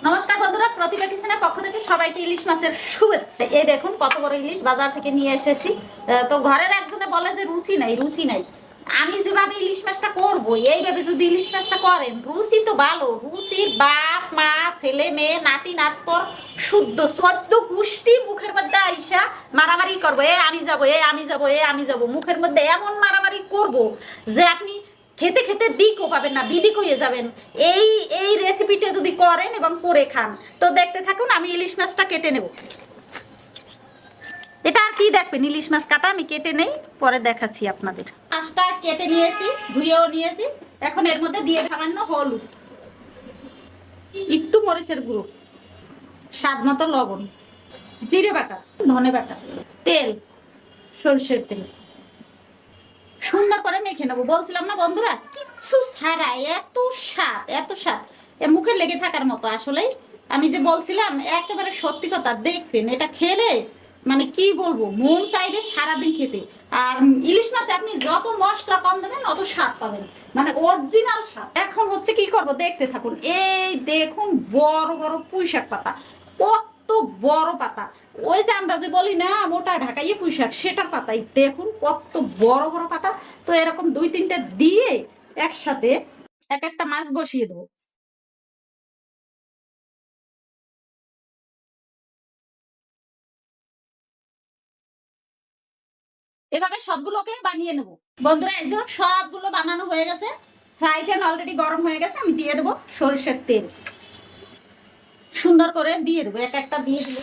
নমস্কার বন্ধুরা, প্রতিভা কিচেনের পক্ষ থেকে সবাইকে ইলিশ মাছের শুভেচ্ছা। এই দেখুন কত বড় ইলিশ বাজার থেকে নিয়ে এসেছি। তো ঘরের একজনে বলে যে রুচি নাই, রুচি নাই। আমি যেভাবে ইলিশ মাছটা করবো এইভাবে যদি ইলিশ মাছটা করেন, রুচি তো ভালো। রুচির বাপ মা ছেলে মেয়ে নাতি নাতপর শুদ্ধ সদ্য পুষ্টি মুখের মধ্যে আইসা মারামারি করবো, এ আমি যাবো, এ আমি যাবো, এ আমি যাবো, মুখের মধ্যে এমন মারামারি করব যে আপনি খেতে খেতে দিকও পাবেন না, বিদিক হয়ে যাবেন। এই এই রেসিপিটা যদি করেন এবং করে খান তো দেখতে থাকুন। আমি ইলিশ মাছটা কেটে নেব। এটা আর কি দেখবেন, ইলিশ মাছ কাটা আমি কেটে নেই, পরে দেখাচ্ছি আপনাদের। মাছটা কেটে নিয়েছি, ধুয়েও নিয়েছি। এখন এর মধ্যে দিয়ে সামান্য হলুদ, একটু মরিচের গুঁড়ো, স্বাদ মতো লবণ, জিরে বাটা, ধনে বাটা, তেল, সরষের তেল সুন্দর করে মেখে নেবো। বলছিলাম না বন্ধুরা, কিচ্ছু ছাড়া এত স্বাদ, এত স্বাদ, এ মুখে লেগে থাকার মতো। আসলেই আমি যে বলছিলাম একেবারে সত্যি কথা। দেখবেন এটা খেলে মানে কি বলবো, মন চাইবে সারাদিন খেতে। আর ইলিশ মাছে আপনি যত মশলা কম দেবেন অত স্বাদ পাবেন, মানে অরিজিনাল স্বাদ। এখন হচ্ছে কি করব দেখতে থাকুন। এই দেখুন বড় বড় পুঁইশাক পাতা, কত বড় পাতা। ওই যে আমরা যে বলি না মোটা ঢাকাইয়ে পুঁইশাক, সেটার পাতাই দেখুন কত বড় বড় পাতা। তো এরকম দুই তিনটে দিয়ে একসাথে এক একটা মাছ বসিয়ে দেবো। এভাবে সবগুলোকে বানিয়ে নেব বন্ধুরা। একজন সবগুলো বানানো হয়ে গেছে, ফ্রাই প্যান অলরেডি গরম হয়ে গেছে। আমি দিয়ে দেবো সরষের তেল, সুন্দর করে দিয়ে দেবো, এক একটা দিয়ে দিলে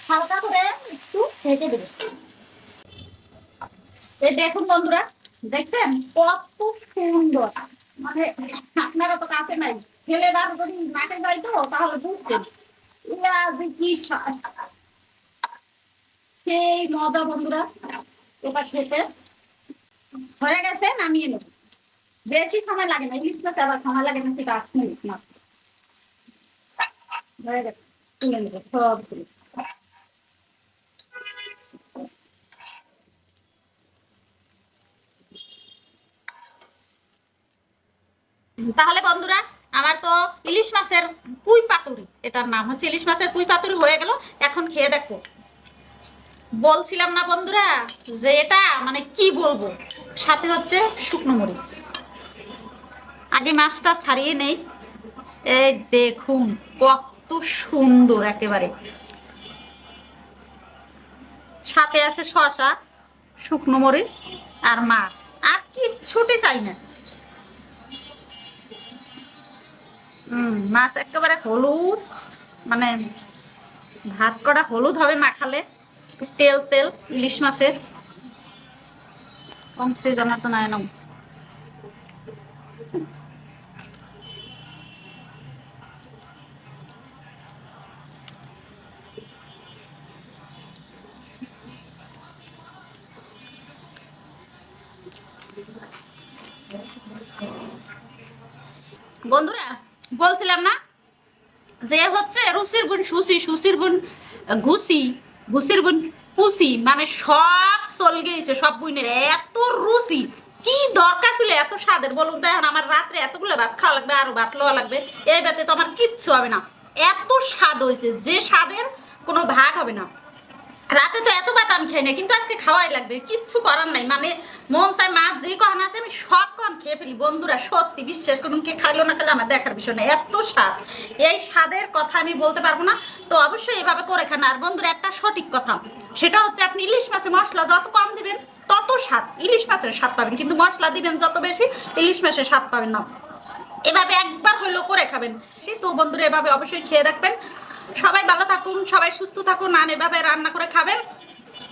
হালকা করে একটু ঢেকে দেবো। এই দেখুন বন্ধুরা, দেখছেন কত সুন্দর, মানে আপনারা তো কাছে নাই, ছেলেরা যদি মাঠে যাইতো তাহলে বুঝতেন ইয়া যে কি স্বাদ। সেই মজা বন্ধুরা। এবার খেতে হয়ে গেছে, নামিয়ে নেব। বেশি সময় লাগে না, ইলিশ মাছ আবার সময় লাগে না, সেটা 8 মিনিট না। হয়ে গেছে, তুলে নেবো সব তুলে। তাহলে বন্ধুরা, আমার তো ইলিশ মাছের পুঁই পাতুরি, এটার নাম হচ্ছে ইলিশ মাছের পুঁই পাতুরি হয়ে গেল। এখন খেয়ে দেখো। বলছিলাম না বন্ধুরা যে এটা মানে কি বলবো, সাথে হচ্ছে শুকনো মরিচ। আগে মাছটা ছাড়িয়ে নেই। এই দেখুন কত সুন্দর একেবারে, সাথে আছে শসা, শুকনো মরিচ আর মাছ, আর কিচ্ছুটি চাই না। মাছ একেবারে হলুদ, মানে ভাত করা হলুদ হবে মাখালে। তেল তেল ইলিশ মাছের অংশে জানা তো নাই নাম। বন্ধুরা বলছিলাম না যে হচ্ছে রুচির বোন সুসি, সুসির বোন ঘুষি, ঘুষির বোন পুষি, মানে সব চল গেছে সব বোনের। এত রুচি, কি দরকার ছিল এত স্বাদের বলুন তো? এখন আমার রাত্রে এতগুলো ভাত খাওয়া লাগবে, আরো ভাত লওয়া লাগবে, এই ভাতে তো আমার কিচ্ছু হবে না। এত স্বাদ হয়েছে যে স্বাদের কোনো ভাগ হবে না। রাতে তো এত ভাত আমি খাই না, কিন্তু আজকে খাওয়াই লাগবে, কিচ্ছু করার নাই। মানে মন চাই মাছ যে কখন আছে আমি সব কখন খেয়ে ফেলি বন্ধুরা। সত্যি বিশ্বাস করুন, কে খাইলো না খাইলো আমার দেখার বিষয় না, এত স্বাদ। এই স্বাদের কথা আমি বলতে পারবো না। তো অবশ্যই এভাবে করে খান। আর বন্ধুরা একটা সঠিক কথা, সেটা হচ্ছে আপনি ইলিশ মাছে মশলা যত কম দিবেন তত স্বাদ, ইলিশ মাছের স্বাদ পাবেন। কিন্তু মশলা দিবেন যত বেশি, ইলিশ মাছের স্বাদ পাবেন না। এভাবে একবার হইলেও করে খাবেন। তো বন্ধুরা এভাবে অবশ্যই খেয়ে দেখবেন। সবাই ভালো থাকুন, সবাই সুস্থ থাকুন, আর এভাবে রান্না করে খাবেন।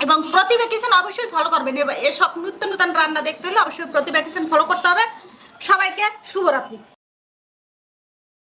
এবং প্রতিভা কিচেন অবশ্যই ফলো করবেন। এসব নতুন নতুন রান্না দেখতে হলে অবশ্যই প্রতিভা কিচেন ফলো করতে হবে। সবাইকে শুভরাত্রি।